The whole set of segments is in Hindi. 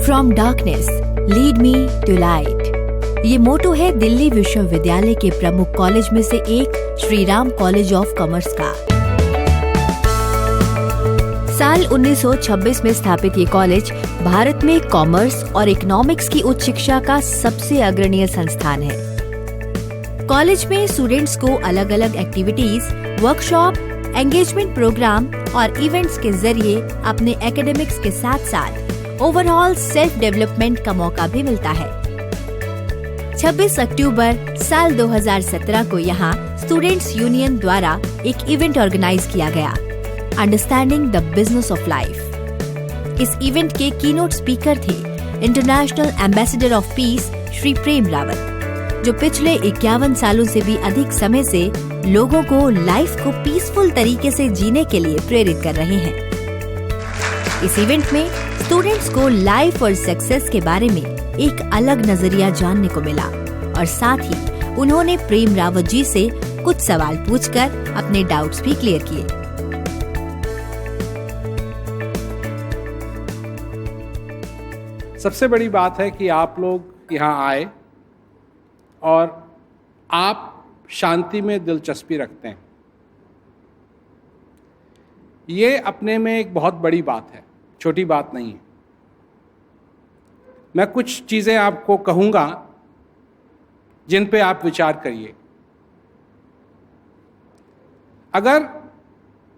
From darkness lead me to light, ये मोटो है दिल्ली विश्वविद्यालय के प्रमुख कॉलेज में से एक Shri Ram college of commerce का। साल 1926 में स्थापित ये कॉलेज भारत में कॉमर्स और इकोनॉमिक्स की उच्च शिक्षा का सबसे अग्रणीय संस्थान है। कॉलेज में स्टूडेंट्स को अलग अलग एक्टिविटीज, वर्कशॉप, एंगेजमेंट प्रोग्राम और इवेंट्स के जरिए अपने एकेडमिक्स के साथ साथ ओवरऑल सेल्फ डेवलपमेंट का मौका भी मिलता है। 26 अक्टूबर साल 2017 को यहाँ स्टूडेंट्स यूनियन द्वारा एक इवेंट ऑर्गेनाइज किया गया, understanding the business of life. इस इवेंट के कीनोट स्पीकर थे international ambassador of peace Shri Prem Rawat, जो पिछले 51 सालों से भी अधिक समय से लोगों को लाइफ को पीसफुल तरीके से जीने के लिए प्रेरित कर रहे हैं। इस इवेंट में स्टूडेंट्स को लाइफ और सक्सेस के बारे में एक अलग नजरिया जानने को मिला और साथ ही उन्होंने प्रेम रावत जी से कुछ सवाल पूछकर अपने डाउट्स भी क्लियर किए। सबसे बड़ी बात है कि आप लोग यहाँ आए और आप शांति में दिलचस्पी रखते हैं। ये अपने में एक बहुत बड़ी बात है, छोटी बात नहीं है। मैं कुछ चीज़ें आपको कहूँगा जिन पे आप विचार करिए। अगर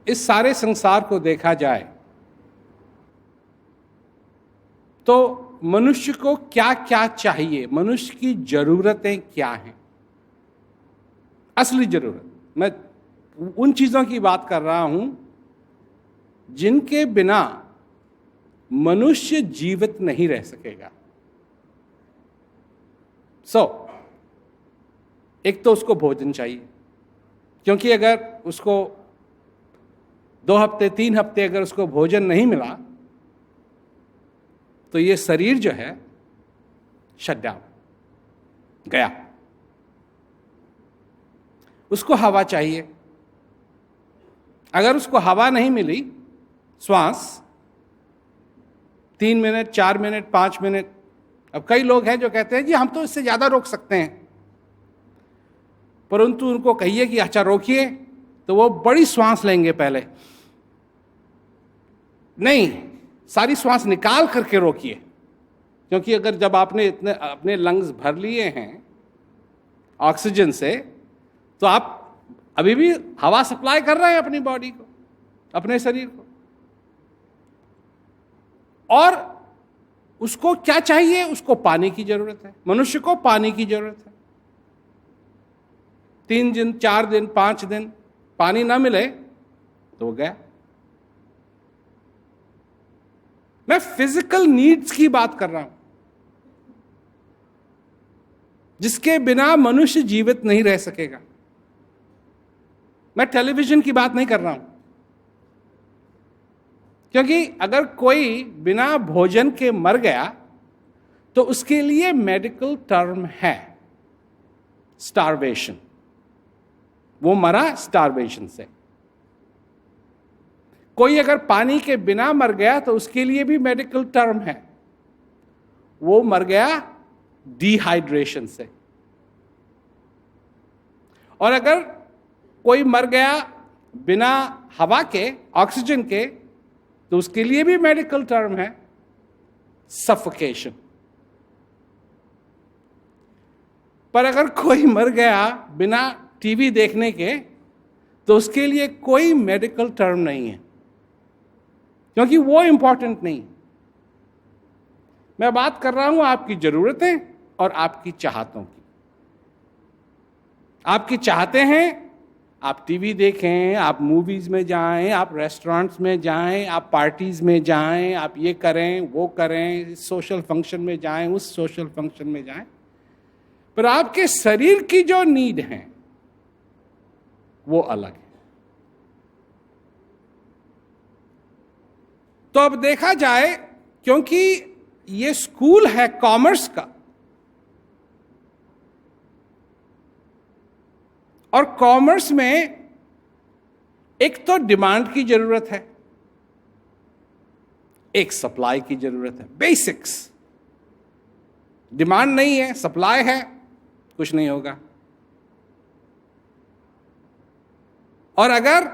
इस सारे संसार को देखा जाए तो मनुष्य को क्या क्या चाहिए, मनुष्य की जरूरतें क्या हैं, असली जरूरत। मैं उन चीज़ों की बात कर रहा हूं जिनके बिना मनुष्य जीवित नहीं रह सकेगा। एक तो उसको भोजन चाहिए, क्योंकि अगर उसको 2 हफ्ते 3 हफ्ते अगर उसको भोजन नहीं मिला तो ये शरीर जो है शट डाउन गया। उसको हवा चाहिए, अगर उसको हवा नहीं मिली, श्वास 3 मिनट 4 मिनट 5 मिनट, अब कई लोग हैं जो कहते हैं जी हम तो इससे ज्यादा रोक सकते हैं, परंतु उनको कहिए कि अच्छा रोकिए, तो वो बड़ी श्वास लेंगे पहले। नहीं, सारी श्वास निकाल करके रोकिए, क्योंकि अगर जब आपने इतने अपने लंग्स भर लिए हैं ऑक्सीजन से, तो आप अभी भी हवा सप्लाई कर रहे हैं अपनी बॉडी को, अपने शरीर को। और उसको क्या चाहिए? उसको पानी की जरूरत है। मनुष्य को पानी की जरूरत है। 3 दिन 4 दिन 5 दिन पानी ना मिले तो वो गया। मैं फिजिकल नीड्स की बात कर रहा हूं, जिसके बिना मनुष्य जीवित नहीं रह सकेगा। मैं टेलीविजन की बात नहीं कर रहा हूं, क्योंकि अगर कोई बिना भोजन के मर गया तो उसके लिए मेडिकल टर्म है स्टारवेशन। वो मरा स्टारवेशन से। कोई अगर पानी के बिना मर गया तो उसके लिए भी मेडिकल टर्म है, वो मर गया डिहाइड्रेशन से। और अगर कोई मर गया बिना हवा के, ऑक्सीजन के, तो उसके लिए भी मेडिकल टर्म है सफोकेशन। पर अगर कोई मर गया बिना टीवी देखने के, तो उसके लिए कोई मेडिकल टर्म नहीं है, क्योंकि वो इंपॉर्टेंट नहीं। मैं बात कर रहा हूं आपकी जरूरतें और आपकी चाहतों की। आपकी चाहते हैं आप टीवी देखें, आप मूवीज में जाएं, आप रेस्टोरेंट्स में जाएं, आप पार्टीज में जाएं, आप ये करें वो करें, सोशल फंक्शन में जाएं, उस सोशल फंक्शन में जाएं। पर आपके शरीर की जो नीड है वो अलग है। तो अब देखा जाए, क्योंकि ये स्कूल है कॉमर्स का, और कॉमर्स में एक तो डिमांड की जरूरत है, एक सप्लाई की जरूरत है। बेसिक्स, डिमांड नहीं है, सप्लाई है, कुछ नहीं होगा। और अगर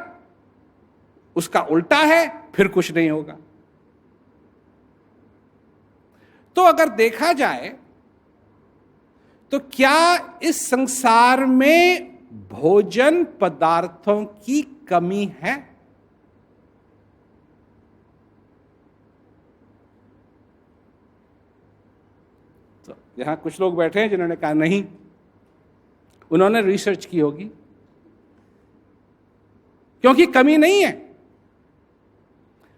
उसका उल्टा है फिर कुछ नहीं होगा। तो अगर देखा जाए तो क्या इस संसार में भोजन पदार्थों की कमी है? तो यहां कुछ लोग बैठे हैं जिन्होंने कहा नहीं, उन्होंने रिसर्च की होगी, क्योंकि कमी नहीं है,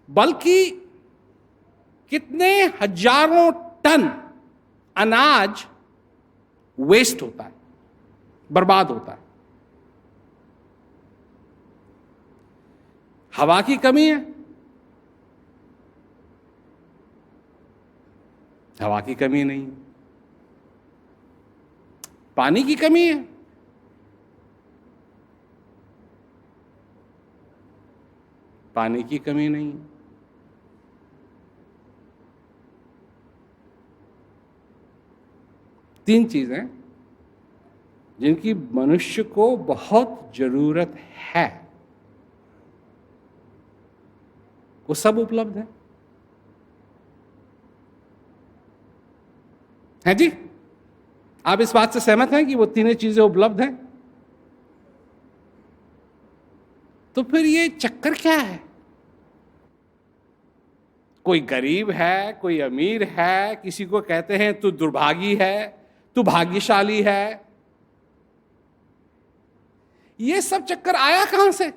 बल्कि कितने हजारों टन अनाज वेस्ट होता है, बर्बाद होता है। हवा की कमी है, हवा की कमी नहीं। पानी की कमी है, पानी की कमी नहीं। तीन चीजें जिनकी मनुष्य को बहुत जरूरत है, वो सब उपलब्ध है जी? आप इस बात से सहमत हैं कि वो तीनों चीजें उपलब्ध हैं? तो फिर ये चक्कर क्या है? कोई गरीब है, कोई अमीर है, किसी को कहते हैं तू दुर्भागी है, तू भाग्यशाली है। ये सब चक्कर आया कहां से?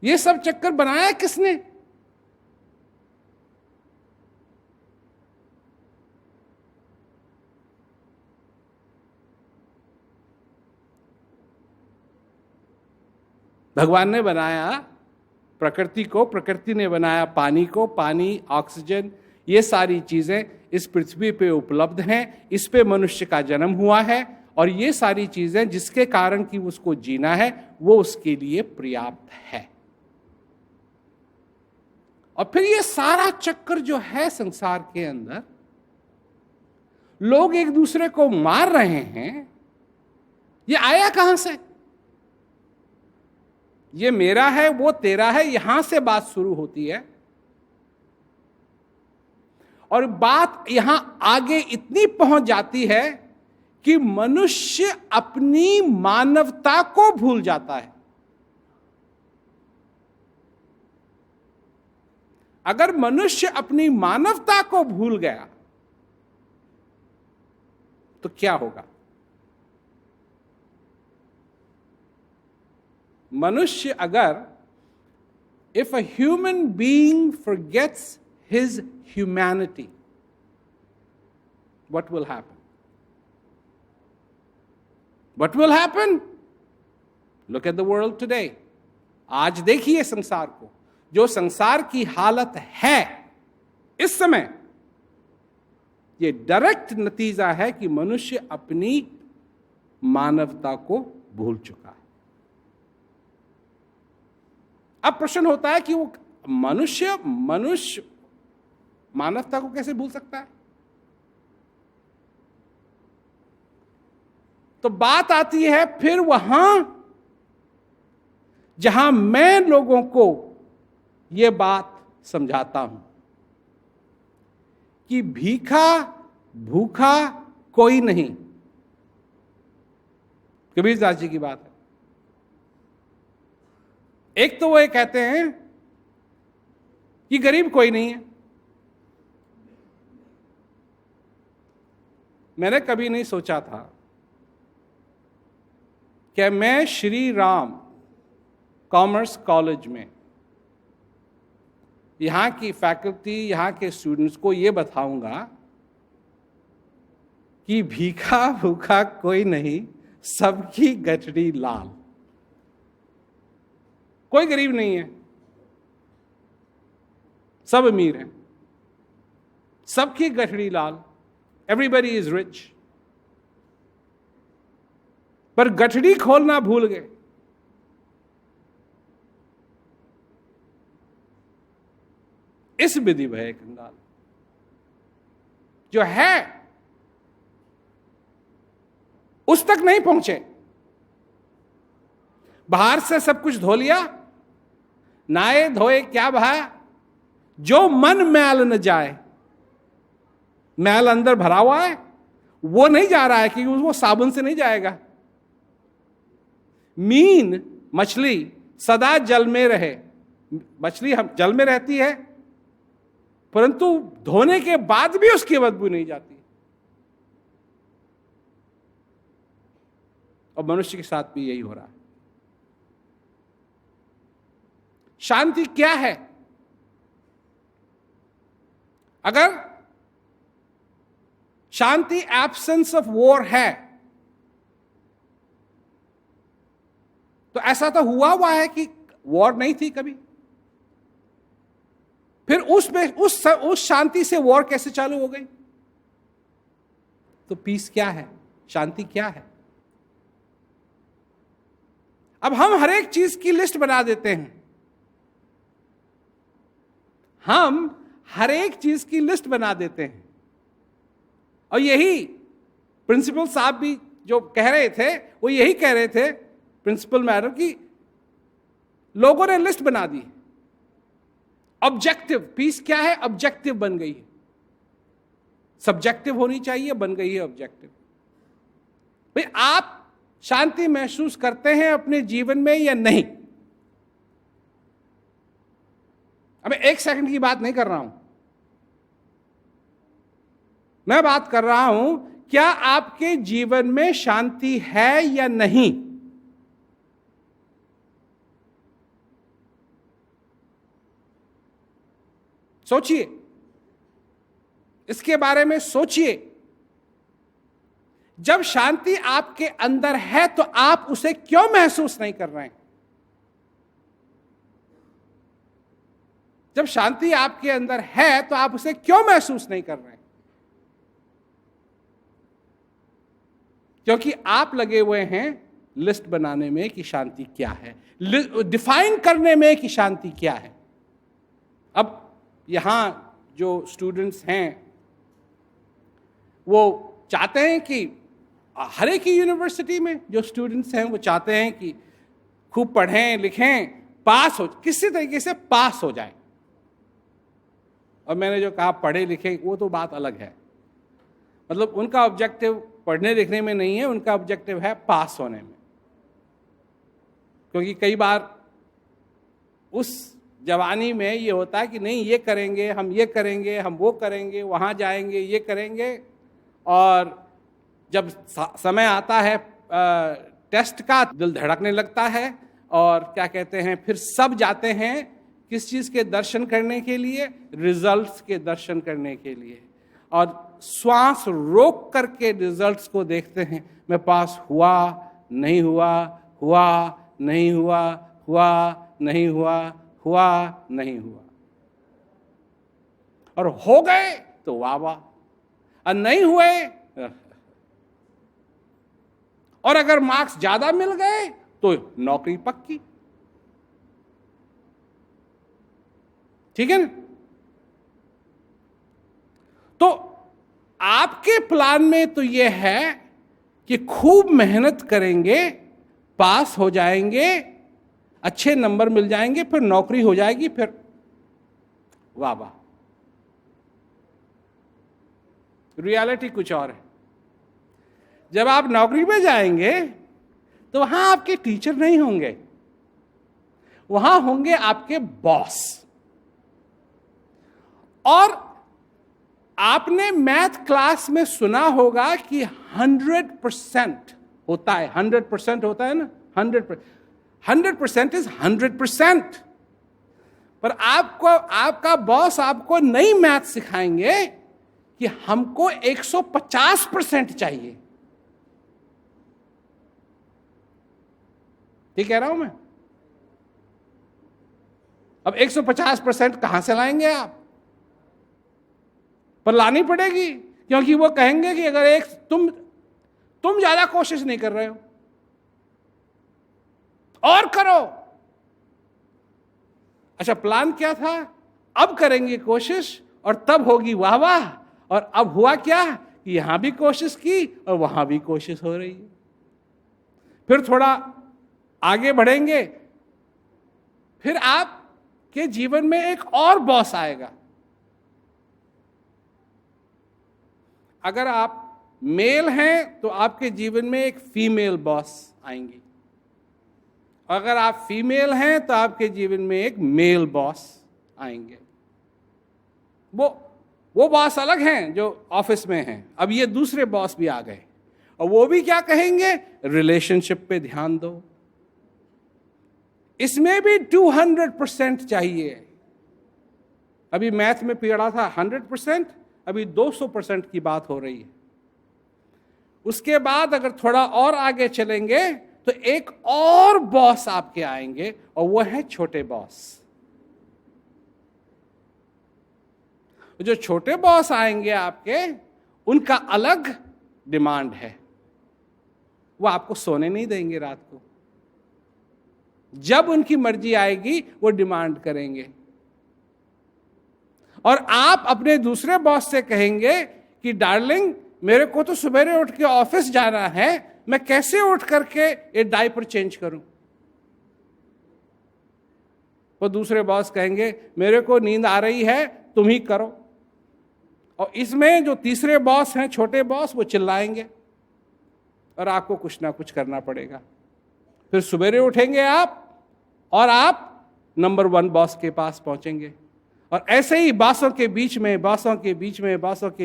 ये सब चक्कर बनाया किसने? भगवान ने बनाया प्रकृति को, प्रकृति ने बनाया पानी को, पानी, ऑक्सीजन, ये सारी चीजें इस पृथ्वी पे उपलब्ध हैं। इस पे मनुष्य का जन्म हुआ है, और ये सारी चीजें जिसके कारण कि उसको जीना है वो उसके लिए पर्याप्त है। और फिर ये सारा चक्कर जो है संसार के अंदर, लोग एक दूसरे को मार रहे हैं, ये आया कहां से? ये मेरा है, वो तेरा है, यहां से बात शुरू होती है। और बात यहां आगे इतनी पहुंच जाती है कि मनुष्य अपनी मानवता को भूल जाता है। अगर मनुष्य अपनी मानवता को भूल गया तो क्या होगा? मनुष्य अगर, if a human being forgets his humanity, what will happen? What will happen? Look at the world today. आज देखिए संसार को, जो संसार की हालत है इस समय, ये डायरेक्ट नतीजा है कि मनुष्य अपनी मानवता को भूल चुका है। अब प्रश्न होता है कि वो मनुष्य मानवता को कैसे भूल सकता है? तो बात आती है फिर वहां जहां मैं लोगों को यह बात समझाता हूं कि भीखा भूखा कोई नहीं। कबीरदास जी की बात है। एक तो वो ये कहते हैं कि गरीब कोई नहीं है। मैंने कभी नहीं सोचा था कि मैं श्री राम कॉमर्स कॉलेज में यहां की फैकल्टी, यहां के स्टूडेंट्स को ये बताऊंगा कि भीखा भूखा कोई नहीं, सबकी गठरी लाल। कोई गरीब नहीं है, सब अमीर हैं, सबकी गठरी लाल। Everybody is rich. पर गठरी खोलना भूल गए। इस विधि भय कंगाल जो है उस तक नहीं पहुंचे। बाहर से सब कुछ धो लिया, नाए धोए क्या भा, जो मन मैल न जाए। मैल अंदर भरा हुआ है, वो नहीं जा रहा है क्योंकि वो साबुन से नहीं जाएगा। मीन मछली सदा जल में रहे। मछली हम जल में रहती है, परंतु धोने के बाद भी उसकी बदबू नहीं जाती। और मनुष्य के साथ भी यही हो रहा है। शांति क्या है? अगर शांति एब्सेंस ऑफ वॉर है, तो ऐसा तो हुआ है कि वॉर नहीं थी कभी। फिर उस शांति से वॉर कैसे चालू हो गई? तो पीस क्या है, शांति क्या है? अब हम हर एक चीज की लिस्ट बना देते हैं। हम हर एक चीज की लिस्ट बना देते हैं। और यही प्रिंसिपल साहब भी जो कह रहे थे, वो यही कह रहे थे, प्रिंसिपल मैडम, की लोगों ने लिस्ट बना दी। ऑब्जेक्टिव पीस क्या है? ऑब्जेक्टिव बन गई है। सब्जेक्टिव होनी चाहिए, बन गई है ऑब्जेक्टिव। भाई आप शांति महसूस करते हैं अपने जीवन में या नहीं? अब मैं 1 सेकंड की बात नहीं कर रहा हूं, मैं बात कर रहा हूं क्या आपके जीवन में शांति है या नहीं? सोचिए, इसके बारे में सोचिए। जब शांति आपके अंदर है तो आप उसे क्यों महसूस नहीं कर रहे हैं? जब शांति आपके अंदर है तो आप उसे क्यों महसूस नहीं कर रहे हैं? क्योंकि आप लगे हुए हैं लिस्ट बनाने में कि शांति क्या है, डिफाइन करने में कि शांति क्या है। अब यहां जो स्टूडेंट्स हैं वो चाहते हैं कि हर एक ही यूनिवर्सिटी में जो स्टूडेंट्स हैं वो चाहते हैं कि खूब पढ़ें लिखें, पास हो, किसी तरीके से पास हो जाएं। और मैंने जो कहा पढ़े लिखे, वो तो बात अलग है। मतलब उनका ऑब्जेक्टिव पढ़ने लिखने में नहीं है, उनका ऑब्जेक्टिव है पास होने में। क्योंकि कई बार उस जवानी में ये होता है कि नहीं ये करेंगे, हम ये करेंगे, हम वो करेंगे, वहाँ जाएंगे, ये करेंगे। और जब समय आता है टेस्ट का, दिल धड़कने लगता है और क्या कहते हैं, फिर सब जाते हैं किस चीज़ के दर्शन करने के लिए? रिजल्ट्स के दर्शन करने के लिए। और श्वास रोक करके रिजल्ट्स को देखते हैं, मैं पास हुआ नहीं हुआ, हुआ नहीं हुआ, हुआ नहीं हुआ, हुआ नहीं हुआ। और हो गए तो वाह वाह, और नहीं हुए, और अगर मार्क्स ज्यादा मिल गए तो नौकरी पक्की। ठीक है ना? तो आपके प्लान में तो यह है कि खूब मेहनत करेंगे, पास हो जाएंगे, अच्छे नंबर मिल जाएंगे, फिर नौकरी हो जाएगी, फिर वाह वाह। रियलिटी कुछ और है। जब आप नौकरी में जाएंगे तो वहां आपके टीचर नहीं होंगे, वहां होंगे आपके बॉस। और आपने मैथ क्लास में सुना होगा कि 100% होता है, 100% होता है ना, 100% इज 100%। पर आपको आपका बॉस आपको नई मैथ सिखाएंगे कि हमको 150% चाहिए। ठीक कह रहा हूं मैं? अब 150% कहां से लाएंगे आप? पर लानी पड़ेगी, क्योंकि वो कहेंगे कि अगर तुम ज्यादा कोशिश नहीं कर रहे हो और करो। अच्छा, प्लान क्या था? अब करेंगे कोशिश और तब होगी वाह वाह। और अब हुआ क्या कि यहां भी कोशिश की और वहां भी कोशिश हो रही है। फिर थोड़ा आगे बढ़ेंगे, फिर आपके जीवन में एक और बॉस आएगा। अगर आप मेल हैं तो आपके जीवन में एक फीमेल बॉस आएंगी। अगर आप फीमेल हैं तो आपके जीवन में एक मेल बॉस आएंगे। वो बॉस अलग हैं जो ऑफिस में हैं। अब ये दूसरे बॉस भी आ गए और वो भी क्या कहेंगे? रिलेशनशिप पे ध्यान दो। इसमें भी 200% चाहिए। अभी मैथ में पढ़ा था 100%, अभी 200% की बात हो रही है। उसके बाद अगर थोड़ा और आगे चलेंगे तो एक और बॉस आपके आएंगे और वो है छोटे बॉस। जो छोटे बॉस आएंगे आपके, उनका अलग डिमांड है। वो आपको सोने नहीं देंगे रात को। जब उनकी मर्जी आएगी वो डिमांड करेंगे। और आप अपने दूसरे बॉस से कहेंगे कि डार्लिंग, मेरे को तो सवेरे उठ के ऑफिस जाना है, मैं कैसे उठ करके ये डायपर चेंज करूं? वो दूसरे बॉस कहेंगे मेरे को नींद आ रही है, तुम ही करो। और इसमें जो तीसरे बॉस हैं, छोटे बॉस, वो चिल्लाएंगे और आपको कुछ ना कुछ करना पड़ेगा। फिर सवेरे उठेंगे आप और आप नंबर 1 बॉस के पास पहुंचेंगे। और ऐसे ही बॉसों के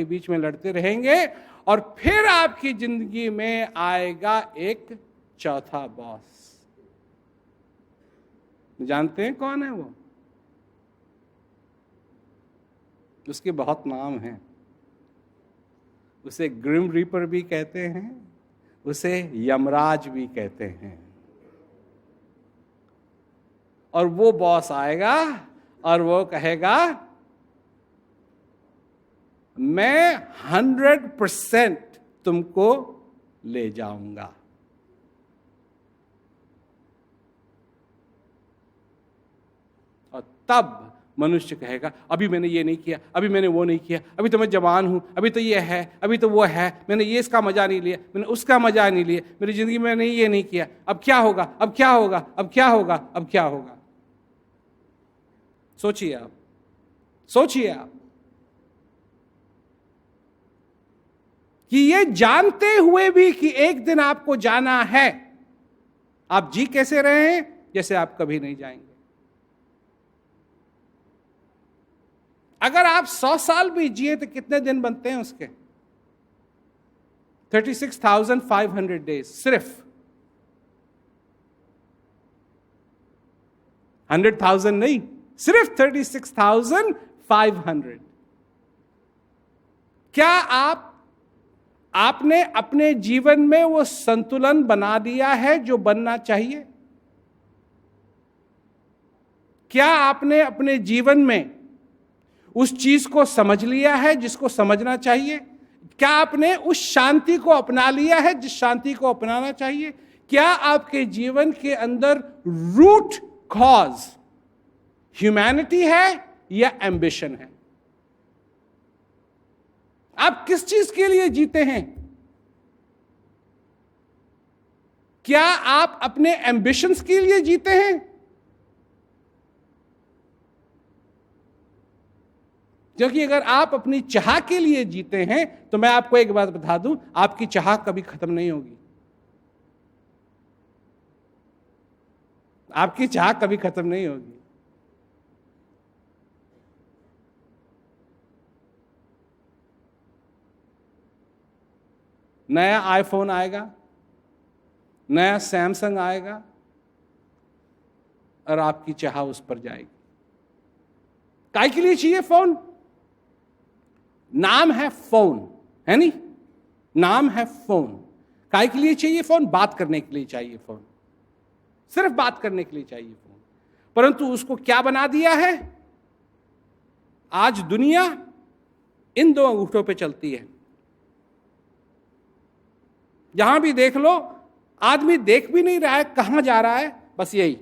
बीच में लड़ते रहेंगे। और फिर आपकी जिंदगी में आएगा एक चौथा बॉस। जानते हैं कौन है वो? उसके बहुत नाम हैं। उसे ग्रिम रीपर भी कहते हैं, उसे यमराज भी कहते हैं। और वो बॉस आएगा और वो कहेगा मैं 100% तुमको ले जाऊंगा। और तब मनुष्य कहेगा अभी मैंने ये नहीं किया, अभी मैंने वो नहीं किया, अभी तो मैं जवान हूं, अभी तो ये है, अभी तो वो है, मैंने ये इसका मजा नहीं लिया, मैंने उसका मजा नहीं लिया, मेरी जिंदगी में मैंने ये नहीं किया, अब क्या होगा, अब क्या होगा, अब क्या होगा, अब क्या होगा? सोचिए आप, सोचिए आप कि ये जानते हुए भी कि एक दिन आपको जाना है, आप जी कैसे रहे हैं जैसे आप कभी नहीं जाएंगे। अगर आप 100 साल भी जिए तो कितने दिन बनते हैं उसके? 36,500 डेज। सिर्फ 100,000 नहीं, सिर्फ 36,500। क्या आपने अपने जीवन में वो संतुलन बना दिया है जो बनना चाहिए? क्या आपने अपने जीवन में उस चीज को समझ लिया है जिसको समझना चाहिए? क्या आपने उस शांति को अपना लिया है जिस शांति को अपनाना चाहिए? क्या आपके जीवन के अंदर रूट कॉज ह्यूमैनिटी है या एम्बिशन है? आप किस चीज के लिए जीते हैं? क्या आप अपने एम्बिशंस के लिए जीते हैं? क्योंकि अगर आप अपनी चाह के लिए जीते हैं तो मैं आपको एक बात बता दूं, आपकी चाह कभी खत्म नहीं होगी। आपकी चाह कभी खत्म नहीं होगी। नया आईफोन आएगा, नया सैमसंग आएगा और आपकी चाह उस पर जाएगी। काय के लिए चाहिए फोन? नाम है फोन, है नहीं? नाम है फोन। काय के लिए चाहिए फोन? बात करने के लिए चाहिए फोन, सिर्फ बात करने के लिए चाहिए फोन। परंतु उसको क्या बना दिया है? आज दुनिया इन दो अंगूठों पे चलती है। जहां भी देख लो, आदमी देख भी नहीं रहा है कहां जा रहा है, बस यही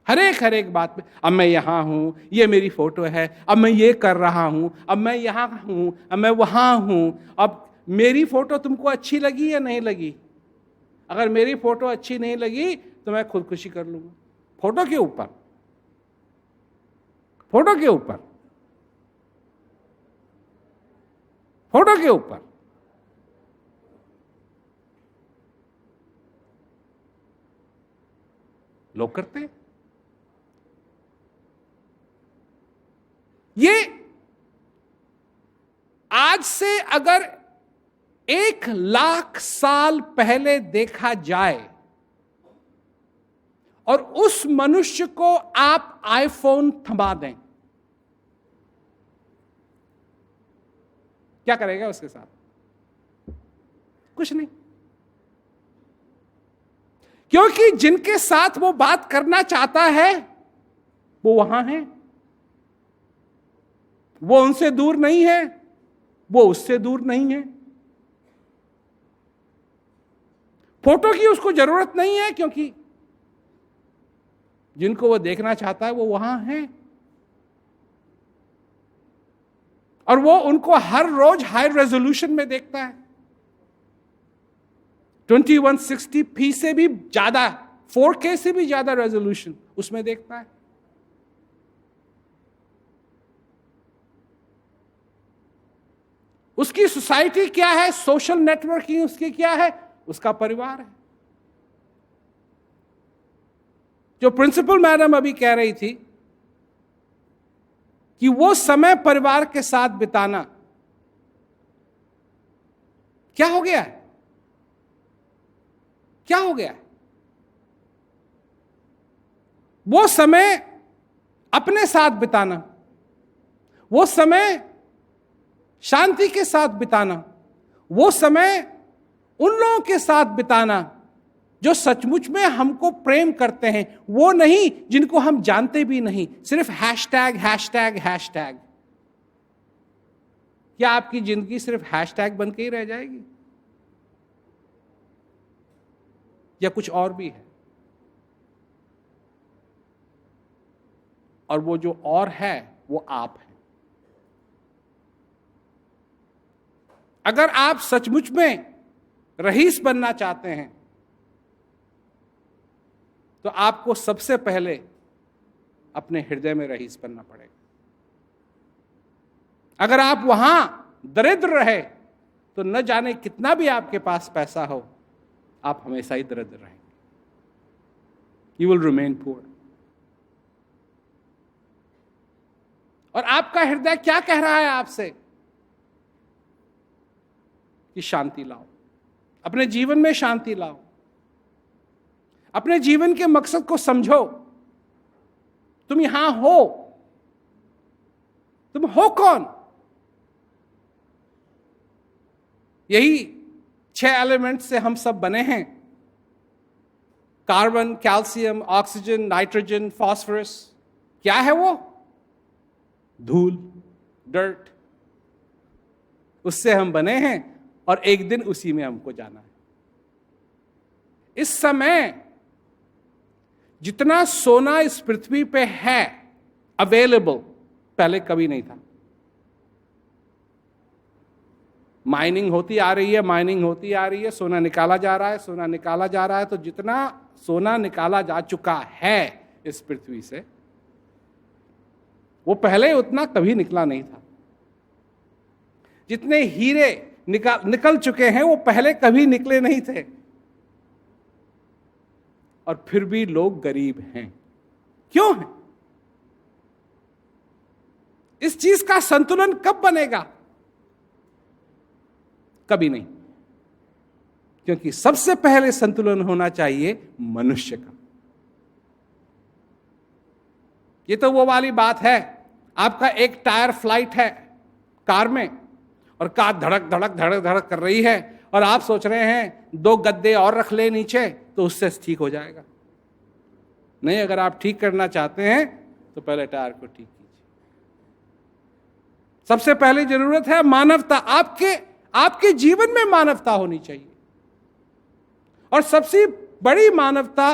हर एक बात में, अब मैं यहां हूं, ये मेरी फोटो है, अब मैं ये कर रहा हूं, अब मैं यहां हूं, अब मैं वहां हूं। अब मेरी फोटो तुमको अच्छी लगी या नहीं लगी? अगर मेरी फोटो अच्छी नहीं लगी तो मैं खुदकुशी कर लूंगा। फोटो के ऊपर, फोटो के ऊपर, फोटो के ऊपर। लोग करते हैं ये। आज से अगर 1,00,000 साल पहले देखा जाए और उस मनुष्य को आप आईफोन थमा दें, क्या करेगा उसके साथ? कुछ नहीं। क्योंकि जिनके साथ वो बात करना चाहता है वो वहां है, वो उनसे दूर नहीं है, वो उससे दूर नहीं है। फोटो की उसको जरूरत नहीं है, क्योंकि जिनको वो देखना चाहता है वो वहां है, और वो उनको हर रोज हाई रेजोल्यूशन में देखता है। 2160p से भी ज्यादा, 4K से भी ज्यादा रेजोल्यूशन उसमें देखता है। उसकी सोसाइटी क्या है? सोशल नेटवर्किंग उसकी क्या है? उसका परिवार है। जो प्रिंसिपल मैडम अभी कह रही थी कि वो समय परिवार के साथ बिताना, क्या हो गया है? क्या हो गया है? वो समय अपने साथ बिताना, वो समय शांति के साथ बिताना, वो समय उन लोगों के साथ बिताना जो सचमुच में हमको प्रेम करते हैं, वो नहीं जिनको हम जानते भी नहीं। सिर्फ हैशटैग हैशटैग हैशटैग। क्या आपकी जिंदगी सिर्फ हैशटैग बन के ही रह जाएगी, या कुछ और भी है? और वो जो और है वो आप है। अगर आप सचमुच में रईस बनना चाहते हैं तो आपको सबसे पहले अपने हृदय में रईस बनना पड़ेगा। अगर आप वहां दरिद्र रहे तो न जाने कितना भी आपके पास पैसा हो, आप हमेशा ही दरिद्र रहेंगे। You will remain poor. और आपका हृदय क्या कह रहा है आपसे? कि शांति लाओ, अपने जीवन में शांति लाओ, अपने जीवन के मकसद को समझो। तुम यहां हो, तुम हो कौन? यही 6 एलिमेंट से हम सब बने हैं। Carbon, calcium, oxygen, nitrogen, phosphorus. क्या है वो? धूल, डर्ट। उससे हम बने हैं और एक दिन उसी में हमको जाना है। इस समय जितना सोना इस पृथ्वी पे है अवेलेबल, पहले कभी नहीं था। माइनिंग होती आ रही है, माइनिंग होती आ रही है, सोना निकाला जा रहा है, सोना निकाला जा रहा है। तो जितना सोना निकाला जा चुका है इस पृथ्वी से, वो पहले उतना कभी निकला नहीं था। जितने हीरे निकल चुके हैं वो पहले कभी निकले नहीं थे। और फिर भी लोग गरीब हैं। क्यों हैं? इस चीज का संतुलन कब बनेगा? कभी नहीं। क्योंकि सबसे पहले संतुलन होना चाहिए मनुष्य का। ये तो वो वाली बात है, आपका एक टायर फ्लाइट है कार में और कार धड़क धड़क धड़क धड़क कर रही है और आप सोच रहे हैं 2 गद्दे और रख ले नीचे तो उससे ठीक हो जाएगा। नहीं, अगर आप ठीक करना चाहते हैं तो पहले टायर को ठीक कीजिए। सबसे पहले जरूरत है मानवता। आपके जीवन में मानवता होनी चाहिए और सबसे बड़ी मानवता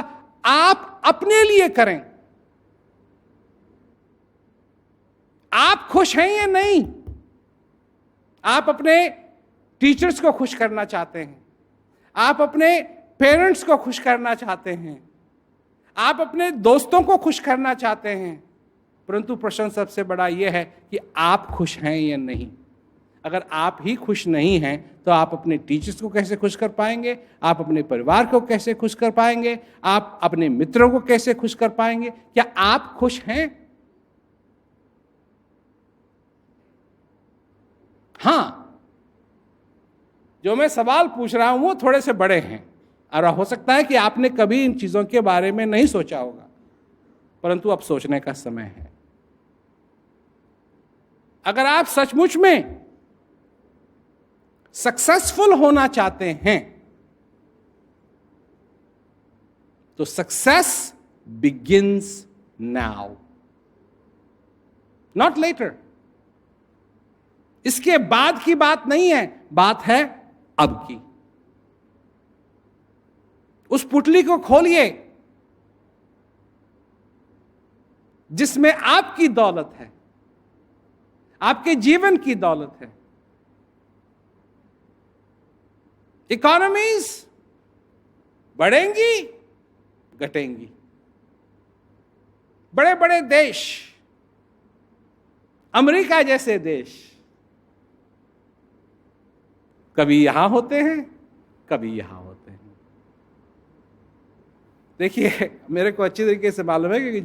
आप अपने लिए करें। आप खुश हैं या नहीं? आप अपने टीचर्स को खुश करना चाहते हैं, आप अपने पेरेंट्स को खुश करना चाहते हैं, आप अपने दोस्तों को खुश करना चाहते हैं, परंतु प्रश्न सबसे बड़ा यह है कि आप खुश हैं या नहीं। अगर आप ही खुश नहीं हैं तो आप अपने टीचर्स को कैसे खुश कर पाएंगे? आप अपने परिवार को कैसे खुश कर पाएंगे? आप अपने मित्रों को कैसे खुश कर पाएंगे? क्या आप खुश हैं? हाँ, जो मैं सवाल पूछ रहा हूं वो थोड़े से बड़े हैं और हो सकता है कि आपने कभी इन चीजों के बारे में नहीं सोचा होगा, परंतु अब सोचने का समय है। अगर आप सचमुच में सक्सेसफुल होना चाहते हैं तो success begins now, not later. इसके बाद की बात नहीं है, बात है अब की। उस पुटली को खोलिए जिसमें आपकी दौलत है, आपके जीवन की दौलत है। इकोनॉमीज बढ़ेंगी, घटेंगी। बड़े बड़े देश, अमेरिका जैसे देश, कभी यहां होते हैं, कभी यहां होते हैं। देखिए, मेरे को अच्छी तरीके से मालूम है कि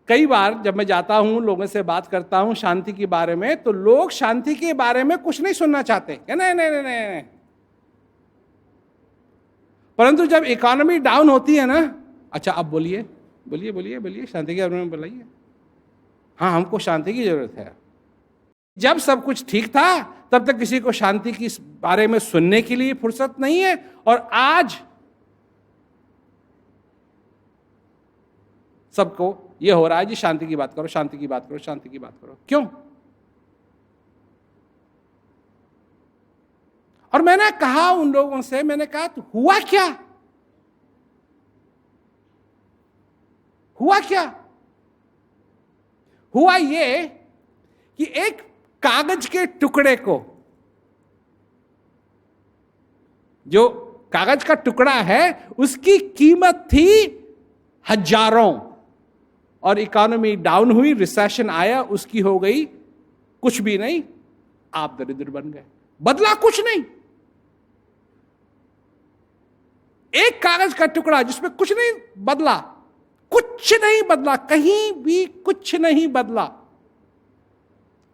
कई बार जब मैं जाता हूं, लोगों से बात करता हूं शांति के बारे में, तो लोग शांति के बारे में कुछ नहीं सुनना चाहते। नहीं नहीं नहीं नहीं। परंतु जब इकोनॉमी डाउन होती है ना, अच्छा अब बोलिए बोलिए बोलिए बोलिए, शांति के बारे में बोलिए। हाँ, हमको शांति की जरूरत है। जब सब कुछ ठीक था तब तक किसी को शांति के बारे में सुनने के लिए फुर्सत नहीं है, और आज सबको यह हो रहा है जी शांति की बात करो, शांति की बात करो, शांति की बात करो। क्यों? और मैंने कहा उन लोगों से, मैंने कहा तो हुआ क्या? हुआ क्या? हुआ ये कि एक कागज के टुकड़े को, जो कागज का टुकड़ा है उसकी कीमत थी हजारों, और इकोनॉमी डाउन हुई, रिसेशन आया, उसकी हो गई कुछ भी नहीं, आप दरिद्र बन गए। बदला कुछ नहीं। एक कागज का टुकड़ा जिसमें कुछ नहीं बदला, कुछ नहीं बदला, कहीं भी कुछ नहीं बदला।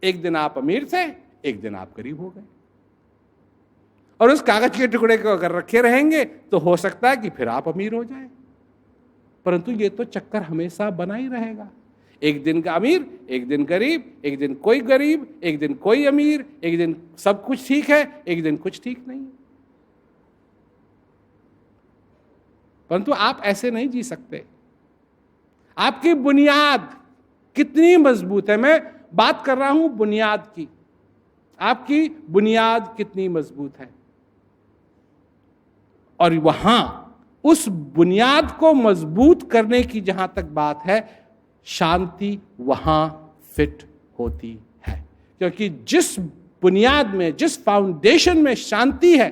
एक दिन आप अमीर थे, एक दिन आप गरीब हो गए। और उस कागज के टुकड़े को अगर रखे रहेंगे तो हो सकता है कि फिर आप अमीर हो जाए, परंतु ये तो चक्कर हमेशा बना ही रहेगा। एक दिन का अमीर, एक दिन गरीब, एक दिन कोई गरीब, एक दिन कोई अमीर, एक दिन सब कुछ ठीक है, एक दिन कुछ ठीक नहीं। परंतु आप ऐसे नहीं जी सकते। आपकी बुनियाद कितनी मजबूत है, मैं बात कर रहा हूं बुनियाद की। आपकी बुनियाद कितनी मजबूत है, और वहां उस बुनियाद को मजबूत करने की जहां तक बात है, शांति वहां फिट होती है। क्योंकि जिस बुनियाद में, जिस फाउंडेशन में शांति है,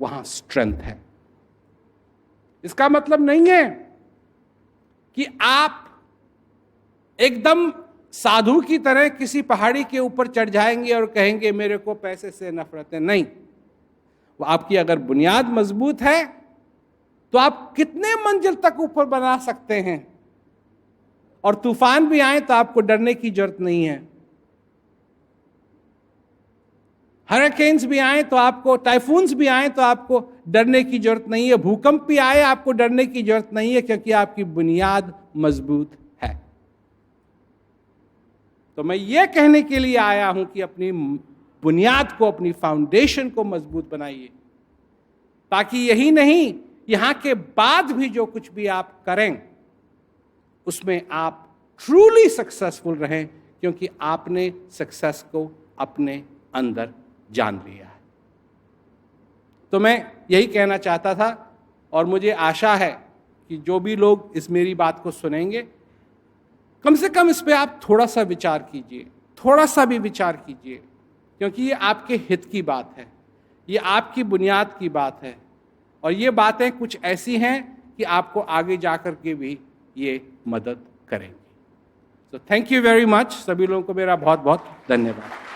वहां स्ट्रेंथ है। इसका मतलब नहीं है कि आप एकदम साधु की तरह किसी पहाड़ी के ऊपर चढ़ जाएंगे और कहेंगे मेरे को पैसे से नफरत है। नहीं, वो आपकी अगर बुनियाद मजबूत है तो आप कितने मंजिल तक ऊपर बना सकते हैं, और तूफान भी आए तो आपको डरने की जरूरत नहीं है। हरिकेन्स भी आए तो आपको, टाइफून्स भी आए तो आपको डरने की जरूरत नहीं है, भूकंप भी आए आपको डरने की जरूरत नहीं है, क्योंकि आपकी बुनियाद मजबूत है। तो मैं ये कहने के लिए आया हूं कि अपनी बुनियाद को, अपनी फाउंडेशन को मजबूत बनाइए, ताकि यही नहीं, यहां के बाद भी जो कुछ भी आप करें उसमें आप ट्रूली सक्सेसफुल रहें, क्योंकि आपने सक्सेस को अपने अंदर जान लिया है। तो मैं यही कहना चाहता था, और मुझे आशा है कि जो भी लोग इस मेरी बात को सुनेंगे, कम से कम इस पे आप थोड़ा सा विचार कीजिए, थोड़ा सा भी विचार कीजिए, क्योंकि ये आपके हित की बात है, ये आपकी बुनियाद की बात है, और ये बातें कुछ ऐसी हैं कि आपको आगे जाकर के भी ये मदद करेंगी। तो थैंक यू वेरी मच। सभी लोगों को मेरा बहुत बहुत धन्यवाद।